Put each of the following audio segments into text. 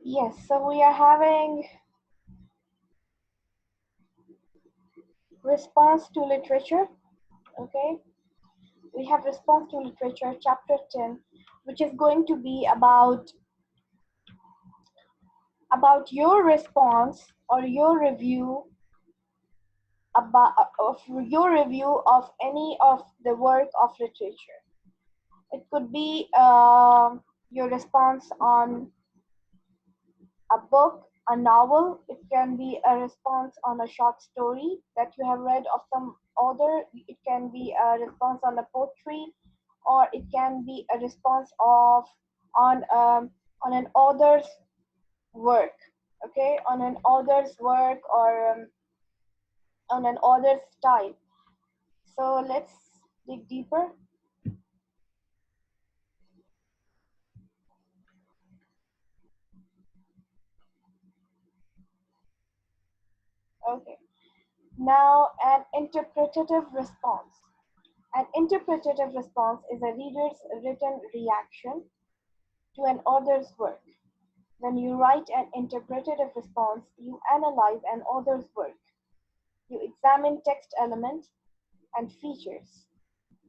Yes, so we are having response to literature. Okay, we have response to literature, chapter 10, which is going to be about your response or your review of your review of any of the work of literature. It could be your response on a book, a novel. It can be a response on a short story that you have read of some author. It can be a response on a poetry, or it can be a response on an author's work. Okay, on an author's work or on an author's style. So let's dig deeper. Okay. Now, an interpretative response. An interpretative response is a reader's written reaction to an author's work. When you write an interpretative response, you analyze an author's work. You examine text elements and features.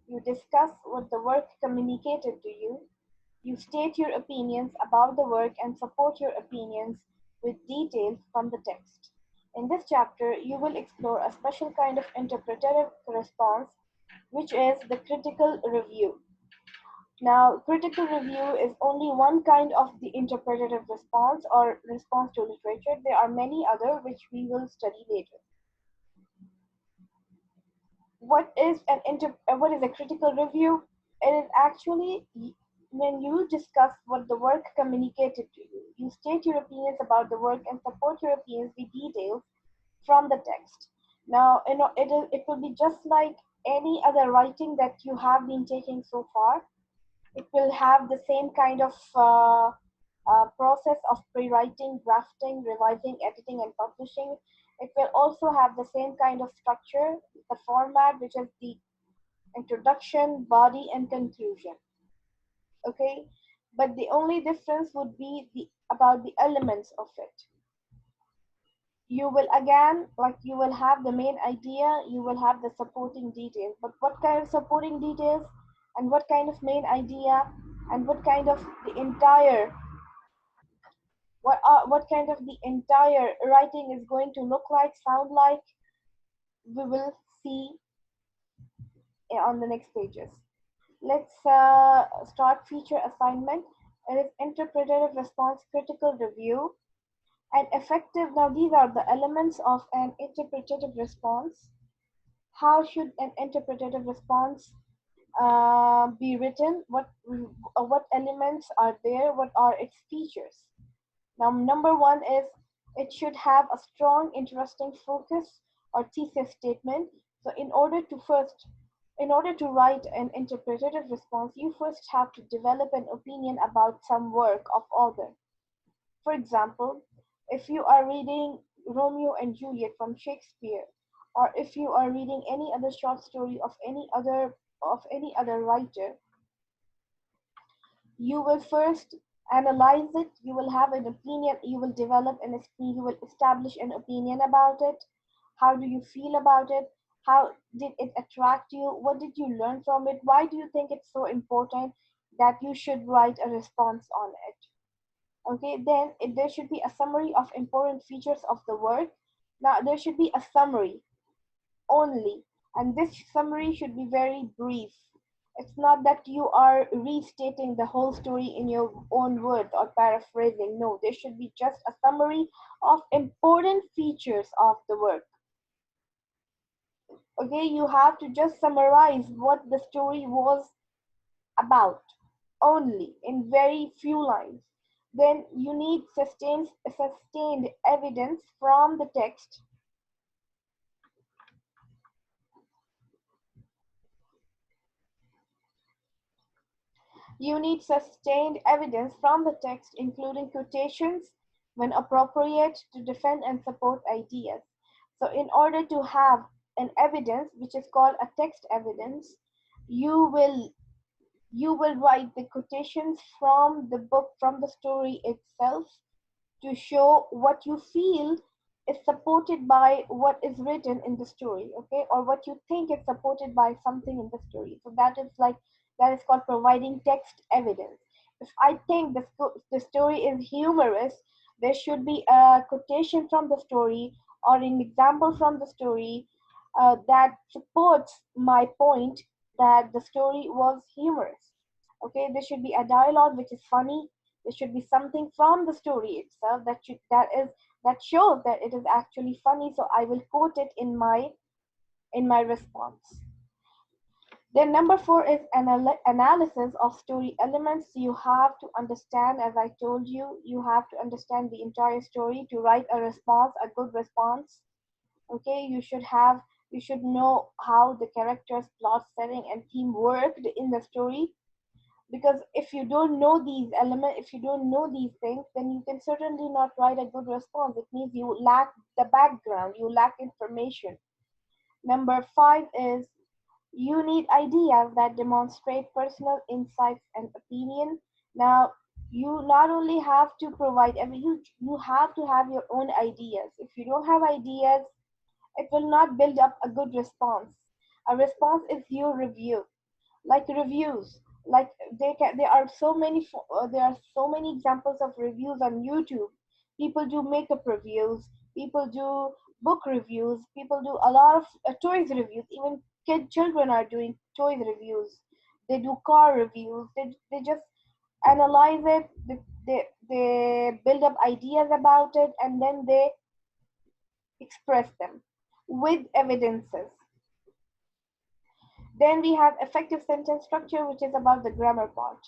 You discuss what the work communicated to you. You state your opinions about the work and support your opinions with details from the text. In this chapter, you will explore a special kind of interpretative response, which is the critical review. Now, critical review is only one kind of the interpretative response or response to literature. There are many other which we will study later. What is a critical review? It is actually when you discuss what the work communicated to you. You state your opinions about the work and support your opinions with details from the text. Now, it will be just like any other writing that you have been taking so far. It will have the same kind of process of pre-writing, drafting, revising, editing, and publishing. It will also have the same kind of structure, the format, which is the introduction, body, and conclusion. Okay, but the only difference would be about the elements of it. You will again, like you will have the main idea, you will have the supporting details. But what kind of supporting details, and what kind of main idea, and what kind of the entire what kind of the entire writing is going to look like, sound like, we will see on the next pages. Let's start feature assignment. It is interpretative response, critical review, and effective. Now these are the elements of an interpretative response. How should an interpretative response be written? What elements are there? What are its features? Now, number one is it should have a strong, interesting focus or thesis statement. So in order to write an interpretative response, you first have to develop an opinion about some work of author. For example, if you are reading Romeo and Juliet from Shakespeare, or if you are reading any other short story of any other writer, you will first analyze it. You will have an opinion. You will develop an you will establish an opinion about it. How do you feel about it? How did it attract you? What did you learn from it? Why do you think it's so important that you should write a response on it? Okay, then there should be a summary of important features of the work. Now there should be a summary only, and this summary should be very brief. It's not that you are restating the whole story in your own words or paraphrasing. No, there should be just a summary of important features of the work. Okay, you have to just summarize what the story was about only in very few lines. Then you need sustained evidence from the text. You need sustained evidence from the text, including quotations when appropriate, to defend and support ideas. So in order to have an evidence, which is called a text evidence, you will you will write the quotations from the book, from the story itself, to show what you feel is supported by what is written in the story, okay, or what you think is supported by something in the story. So that is called providing text evidence. If I think the story is humorous, there should be a quotation from the story or an example from the story that supports my point that the story was humorous. Okay, there should be a dialogue which is funny. There should be something from the story itself that shows that it is actually funny. So I will quote it in my response. Then number four is analysis of story elements. You have to understand, as I told you, you have to understand the entire story to write a response, a good response. Okay, you should know how the characters, plot, setting, and theme worked in the story, because if you don't know these elements, if you don't know these things, then you can certainly not write a good response. It means you lack the background, you lack information. Number five is you need ideas that demonstrate personal insights and opinion. Now, you not only have to provide you have to have your own ideas. If you don't have ideas, it will not build up a good response. A response is your review, like reviews. Like there are so many there are so many examples of reviews on YouTube. People do makeup reviews, people do book reviews, people do a lot of toys reviews. Even children are doing toys reviews. They do car reviews. They just analyze it. They build up ideas about it, and then they express them with evidences. Then we have effective sentence structure, which is about the grammar part.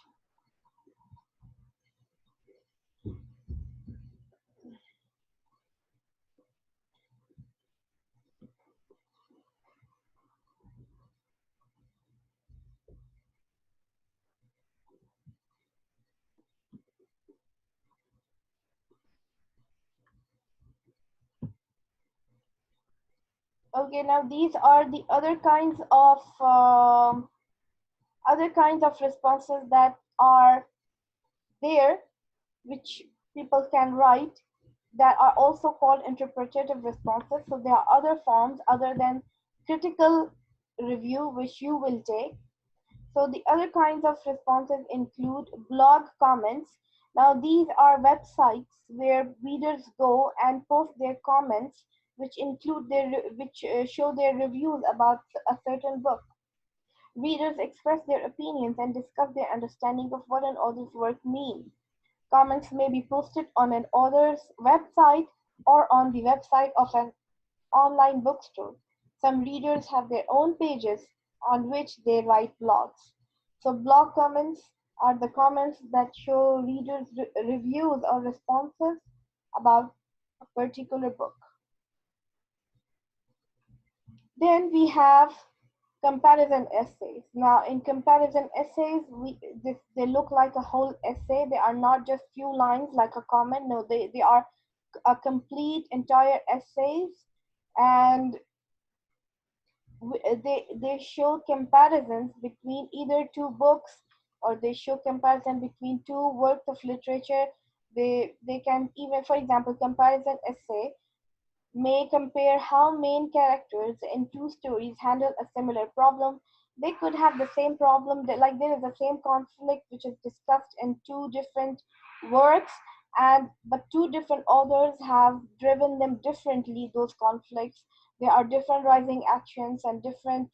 Okay, now these are the other kinds of responses that are there, which people can write, that are also called interpretative responses. So there are other forms other than critical review which you will take. So the other kinds of responses include blog comments. Now these are websites where readers go and post their comments, which show their reviews about a certain book. Readers express their opinions and discuss their understanding of what an author's work means. Comments may be posted on an author's website or on the website of an online bookstore. Some readers have their own pages on which they write blogs. So blog comments are the comments that show readers' reviews or responses about a particular book. Then we have comparison essays. Now, in comparison essays, they look like a whole essay. They are not just few lines like a comment. No, they are a complete entire essays, and they show comparisons between either two books, or they show comparison between two works of literature. They can even, for example, comparison essay may compare how main characters in two stories handle a similar problem. They could have the same problem, like there is the same conflict which is discussed in two different works, and but two different authors have driven them differently, those conflicts. There are different rising actions and different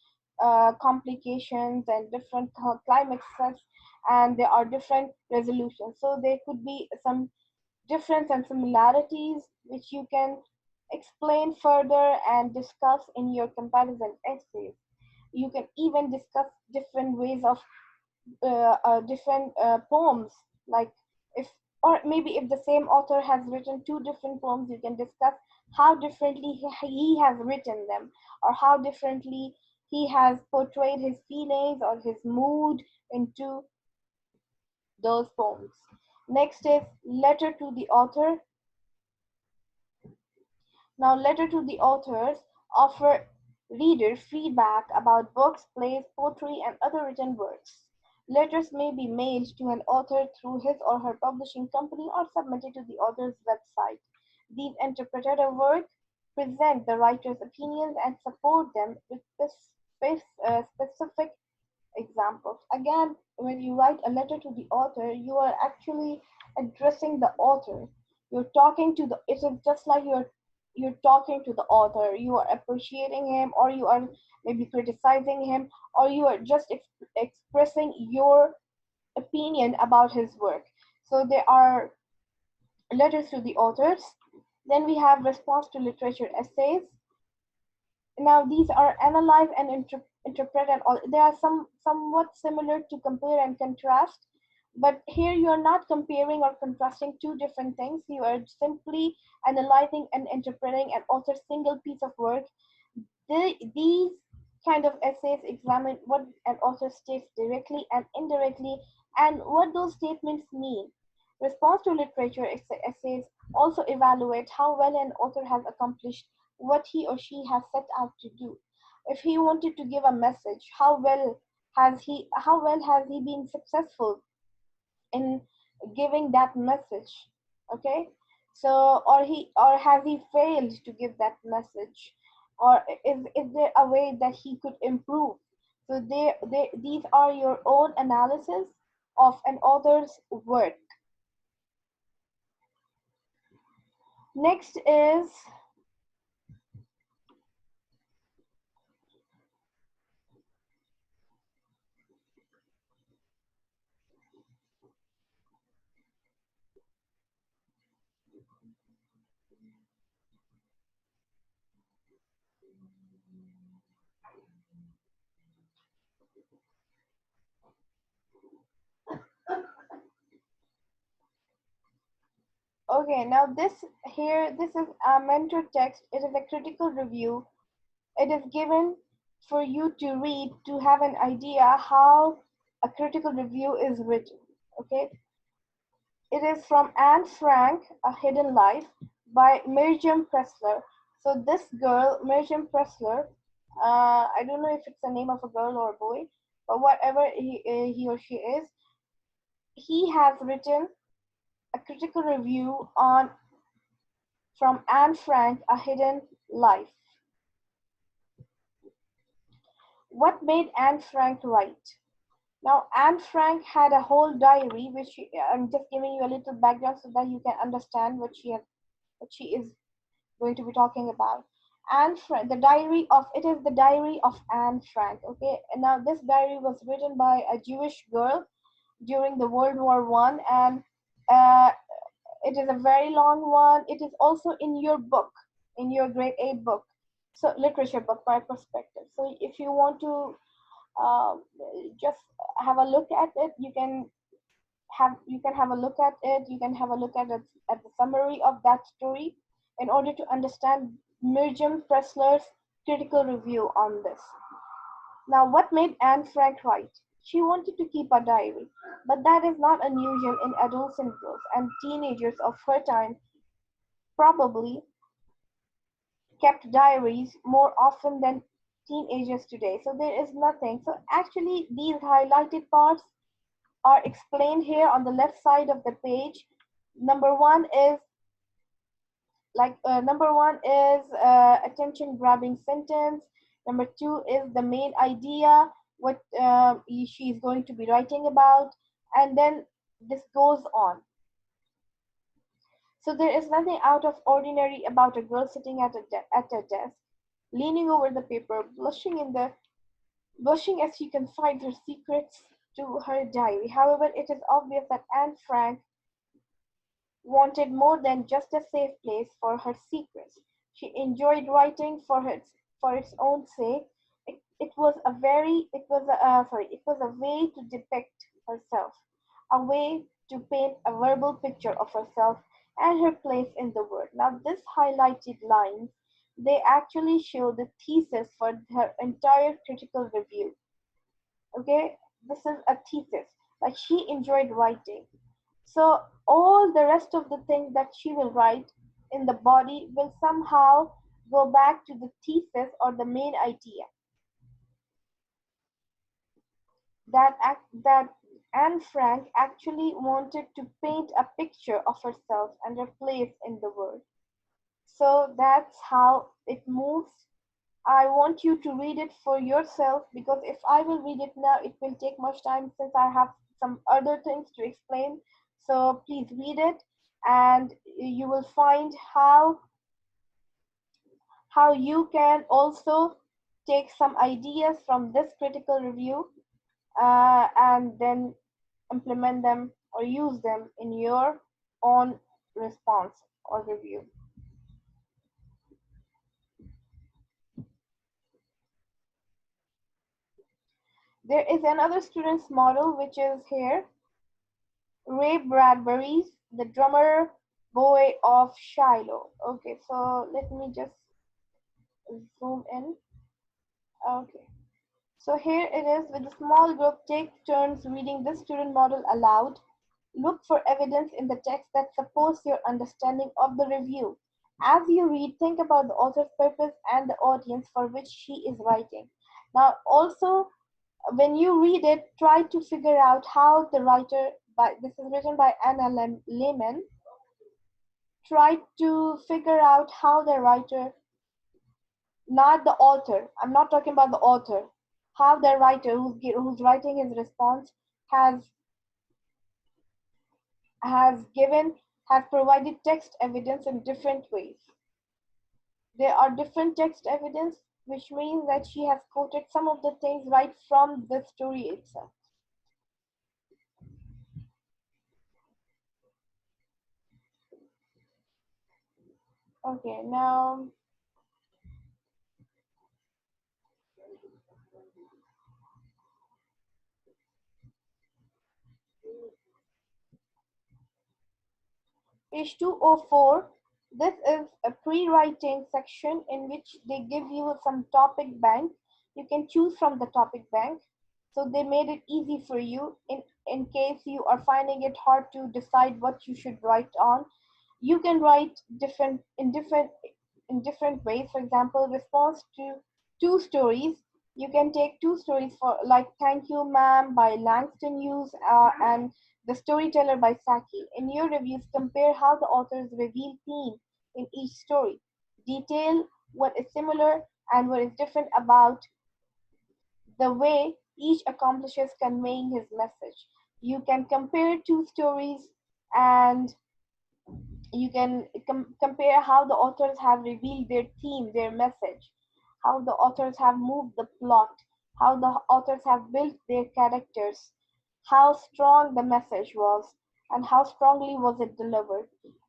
complications and different climaxes, and there are different resolutions. So there could be some difference and similarities which you can explain further and discuss in your comparison essays. You can even discuss different ways of different poems, like if, or maybe if the same author has written two different poems, you can discuss how differently he has written them, or how differently he has portrayed his feelings or his mood into those poems. Next is letter to the author. Now, letter to the authors offer reader feedback about books, plays, poetry, and other written works. Letters may be mailed to an author through his or her publishing company or submitted to the author's website. These interpretative works present the writer's opinions and support them with specific examples. Again, when you write a letter to the author, you are actually addressing the author. You're talking to the. It is just like you're talking to the author. You are appreciating him, or you are maybe criticizing him, or you are just expressing your opinion about his work. So there are letters to the authors. Then we have response to literature essays. Now these are analyze and interpret and all. They are somewhat similar to compare and contrast, but here you are not comparing or contrasting two different things. You are simply analyzing and interpreting an author's single piece of work. These kind of essays examine what an author states directly and indirectly and what those statements mean. Response to literature essays also evaluate how well an author has accomplished what he or she has set out to do. If he wanted to give a message, how well has he been successful in giving that message? Okay, so or has he failed to give that message, or is there a way that he could improve? So these are your own analysis of an author's work. Next is, okay, now this is a mentor text. It is a critical review. It is given for you to read to have an idea how a critical review is written. Okay, it is from Anne Frank, A Hidden Life by Miriam Pressler. So this girl, Miriam Pressler, I don't know if it's the name of a girl or a boy, but whatever he or she is, he has written a critical review on from Anne Frank, A Hidden Life. What made Anne Frank write? Now, Anne Frank had a whole diary, which I'm just giving you a little background so that you can understand what she is going to be talking about. Anne Frank, the diary of it is the diary of Anne Frank. Okay, and now this diary was written by a Jewish girl during the World War I, and uh, it is a very long one. It is also in your book, in your grade 8 book, so literature book by perspective. So if you want to just have a look at it, you can have a look at it. You can have a look at the summary of that story in order to understand Miriam Pressler's critical review on this. Now, what made Anne Frank write? She wanted to keep a diary, but that is not unusual in adolescent girls and teenagers of her time. Probably kept diaries more often than teenagers today. So there is nothing. So actually, these highlighted parts are explained here on the left side of the page. Number one is attention grabbing sentence. Number two is the main idea, what she is going to be writing about, and then this goes on. So there is nothing out of ordinary about a girl sitting at a desk, leaning over the paper, blushing as she confides her secrets to her diary. However, it is obvious that Anne Frank wanted more than just a safe place for her secrets. She enjoyed writing for its own sake. It was a way to depict herself, a way to paint a verbal picture of herself and her place in the world. Now, this highlighted lines, they actually show the thesis for her entire critical review. Okay, this is a thesis. Like, she enjoyed writing. So all the rest of the things that she will write in the body will somehow go back to the thesis or the main idea that Anne Frank actually wanted to paint a picture of herself and her place in the world. So that's how it moves. I want you to read it for yourself because if I will read it now, it will take much time since I have some other things to explain. So please read it and you will find how you can also take some ideas from this critical review and then implement them or use them in your own response or review. There is another student's model which is here. Ray Bradbury's The Drummer Boy of Shiloh. Okay, so let me just zoom in. Okay. So here it is with a small group, take turns reading this student model aloud. Look for evidence in the text that supports your understanding of the review. As you read, think about the author's purpose and the audience for which she is writing. Now, also, when you read it, try to figure out how the writer, this is written by Anna Lehman, try to figure out how the writer, not the author, I'm not talking about the author, how the writer who's writing his response has has given has provided text evidence in different ways. There are different text evidence, which means that she has quoted some of the things right from the story itself. Okay, now page 204. This is a pre-writing section in which they give you some topic bank. You can choose from the topic bank. So they made it easy for you in case you are finding it hard to decide what you should write on. You can write different ways. For example, response to two stories. You can take two stories for like Thank You Ma'am by Langston Hughes and The Storyteller by Saki. In your reviews, compare how the authors reveal theme in each story. Detail what is similar and what is different about the way each accomplishes conveying his message. You can compare two stories and you can compare how the authors have revealed their theme, their message, how the authors have moved the plot, how the authors have built their characters, how strong the message was, and how strongly was it delivered.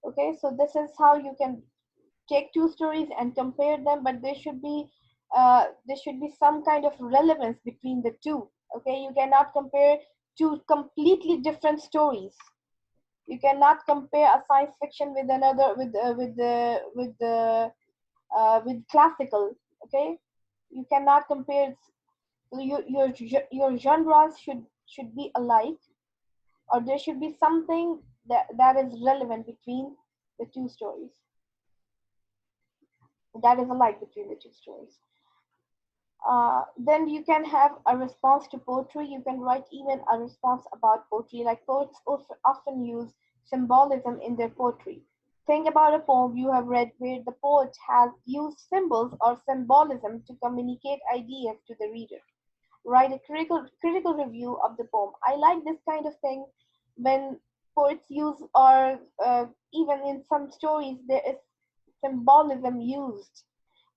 Okay, so this is how you can take two stories and compare them, but there should be some kind of relevance between the two. Okay, you cannot compare two completely different stories. You cannot compare a science fiction with another with classical. Okay, you cannot compare. Your genres should be alike, or there should be something that is relevant between the two stories, that is alike between the two stories. Then you can have a response to poetry. You can write even a response about poetry. Like poets often use symbolism in their poetry. Think about a poem you have read where the poet has used symbols or symbolism to communicate ideas to the reader. Write a critical review of the poem. I like this kind of thing when poets use, or even in some stories, there is symbolism used,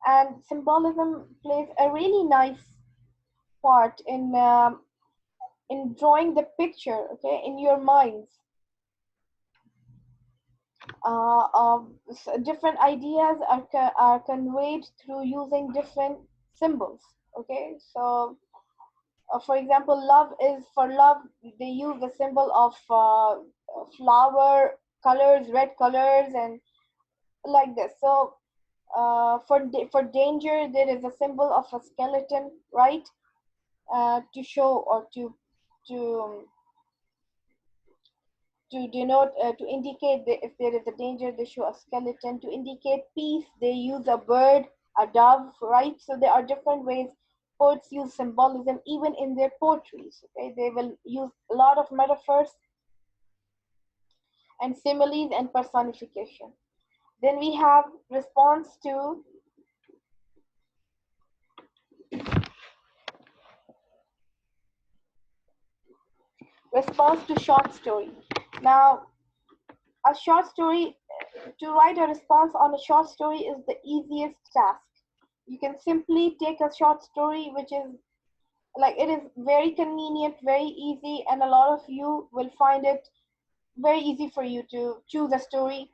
and symbolism plays a really nice part in drawing the picture, okay, in your minds. Different ideas are conveyed through using different symbols. Okay, so for example, love they use the symbol of flower colors, red colors, and like this. So for danger, there is a symbol of a skeleton, right? To show or to To denote, to indicate if there is a danger, they show a skeleton. To indicate peace, they use a bird, a dove, right? So there are different ways poets use symbolism even in their poetries. Okay, they will use a lot of metaphors and similes and personification. Then we have response to short story. Now, a short story, to write a response on a short story is the easiest task. You can simply take a short story, which is like, it is very convenient, very easy, and a lot of you will find it very easy for you to choose a story,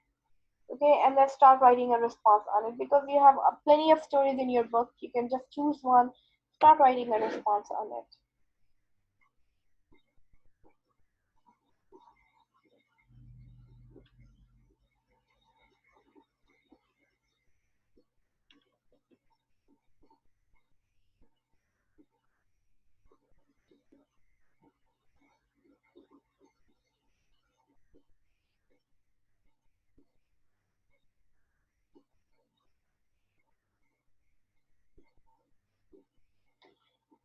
okay, and then start writing a response on it, because you have plenty of stories in your book. You can just choose one, start writing a response on it.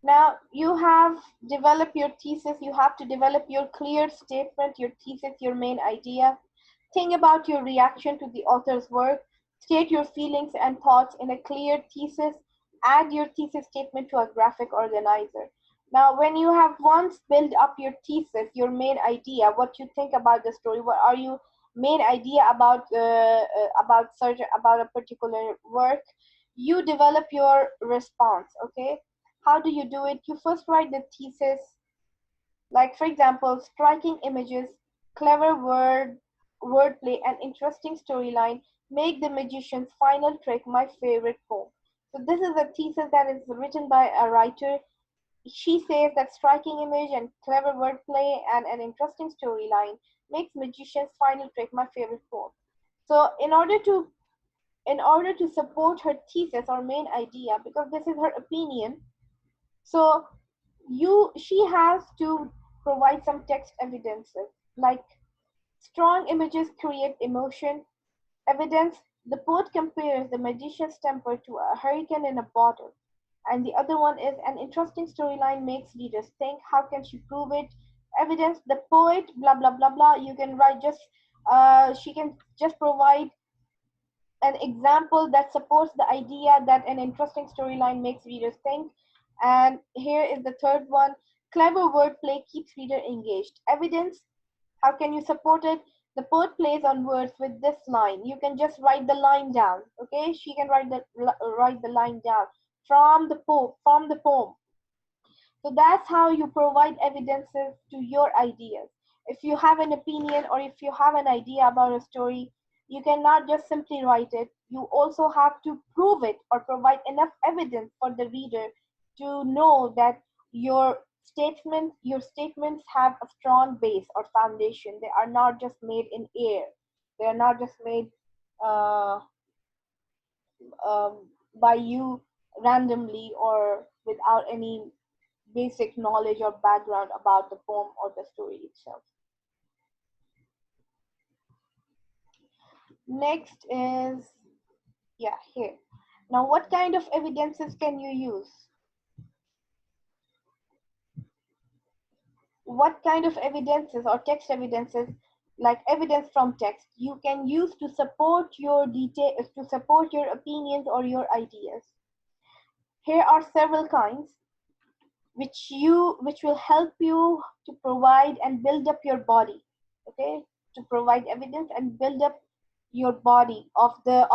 Now you have developed your thesis, you have to develop your clear statement, your thesis, your main idea. Think about your reaction to the author's work, state your feelings and thoughts in a clear thesis, add your thesis statement to a graphic organizer. Now, when you have once built up your thesis, your main idea, what you think about the story, what are your main idea about a particular work, you develop your response, okay? How do you do it? You first write the thesis, like for example, striking images, clever wordplay, and interesting storyline make the magician's final trick my favorite poem. So this is a thesis that is written by a writer. She says that striking image and clever wordplay and an interesting storyline makes magician's final trick my favorite poem. So in order to support her thesis or main idea, because this is her opinion, so she has to provide some text evidences, like strong images create emotion. Evidence: the poet compares the magician's temper to a hurricane in a bottle. And the other one is an interesting storyline makes readers think. How can she prove it? Evidence: the poet, blah blah blah blah. You can write just she can just provide an example that supports the idea that an interesting storyline makes readers think. And here is the third one: clever wordplay keeps reader engaged. Evidence: how can you support it? The poet plays on words with this line. You can just write the line down. Okay, she can write the line down from the poem. So that's how you provide evidences to your ideas. If you have an opinion or if you have an idea about a story, you cannot just simply write it. You also have to prove it or provide enough evidence for the reader to know that your statements have a strong base or foundation. They are not just made in air. They are not just made uh, by you randomly or without any basic knowledge or background about the poem or the story itself. Next is, yeah, here. Now, what kind of evidences can you use? What kind of evidences or text evidences, like evidence from text, you can use to support your details, to support your opinions or your ideas? Here are several kinds which will help you to provide and build up your body, okay, to provide evidence and build up your body of the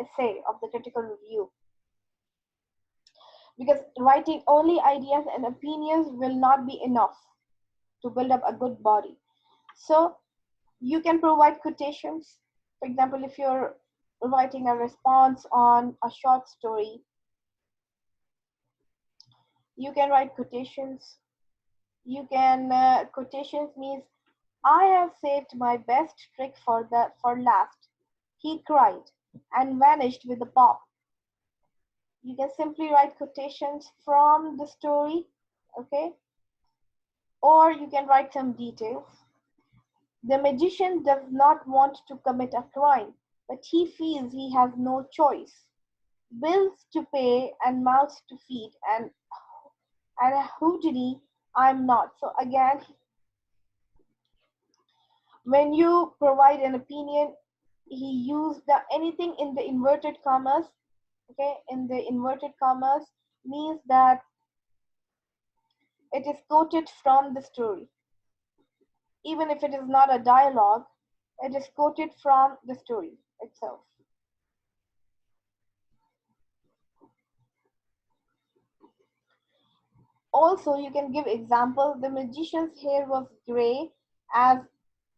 essay, of the critical review, because writing only ideas and opinions will not be enough to build up a good body. So you can provide quotations. For example, if you're writing a response on a short story, you can write quotations. Quotations means, I have saved my best trick for last. He cried and vanished with a pop. You can simply write quotations from the story, okay? Or you can write some details. The magician does not want to commit a crime, but he feels he has no choice. Bills to pay and mouths to feed, and a Houdini, I'm not. So again, when you provide an opinion, he used the anything in the inverted commas. Okay, in the inverted commas means that it is quoted from the story. Even if it is not a dialogue, it is quoted from the story itself. Also, you can give example. The magician's hair was gray as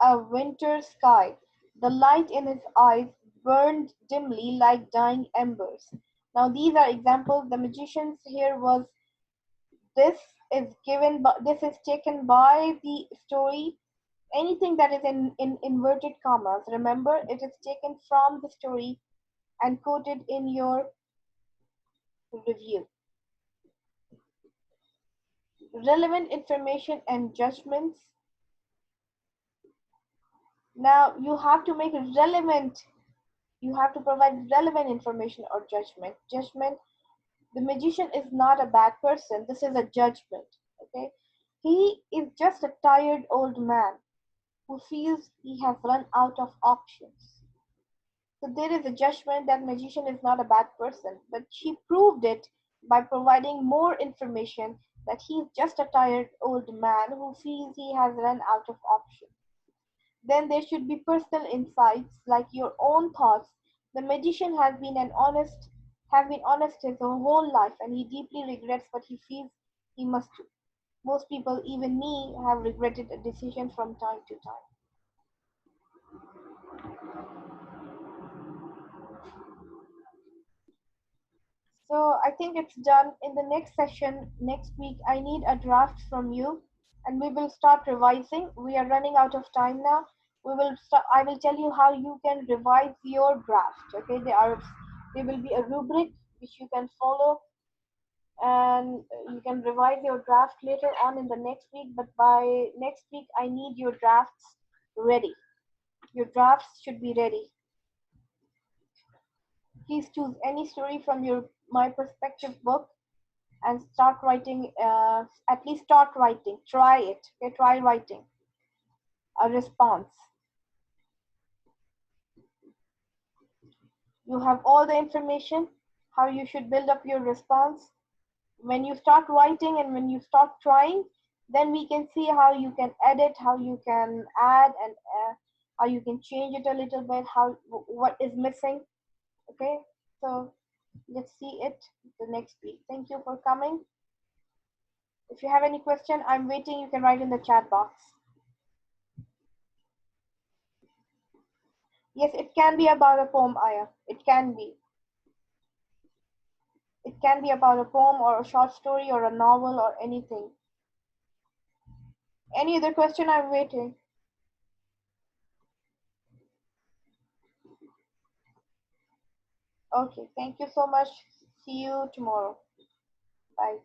a winter sky. The light in his eyes burned dimly like dying embers. Now, these are examples. The magician's hair was. This is given. This is taken by the story. Anything that is in inverted commas. Remember, it is taken from the story and quoted in your review. Relevant information and judgments. Now you have to make it relevant. You have to provide relevant information or judgment. Judgment. The magician is not a bad person. This is a judgment. Okay. He is just a tired old man who feels he has run out of options. So there is a judgment that magician is not a bad person, but she proved it by providing more information that he is just a tired old man who feels he has run out of options. Then there should be personal insights like your own thoughts. The magician has been honest his whole life, and he deeply regrets what he feels he must do. Most people, even me, have regretted a decision from time to time. So I think it's done. In the next session, next week, I need a draft from you, and we will start revising. We are running out of time now. We will start. I will tell you how you can revise your draft. Okay, there will be a rubric which you can follow, and you can revise your draft later on in the next week. But by next week, I need your drafts ready. Your drafts should be ready. Please choose any story from your My Perspective book and start writing. At least start writing. Try it. Okay, try writing a response. You have all the information how you should build up your response. When you start writing and when you start trying, then we can see how you can edit, how you can add, and how you can change it a little bit, how what is missing. Okay, so let's see it the next week. Thank you for coming. If you have any question, I'm waiting. You can write in the chat box. Yes, it can be about a poem, Aya. It can be. It can be about a poem or a short story or a novel or anything. Any other question? I'm waiting. Okay, thank you so much. See you tomorrow. Bye.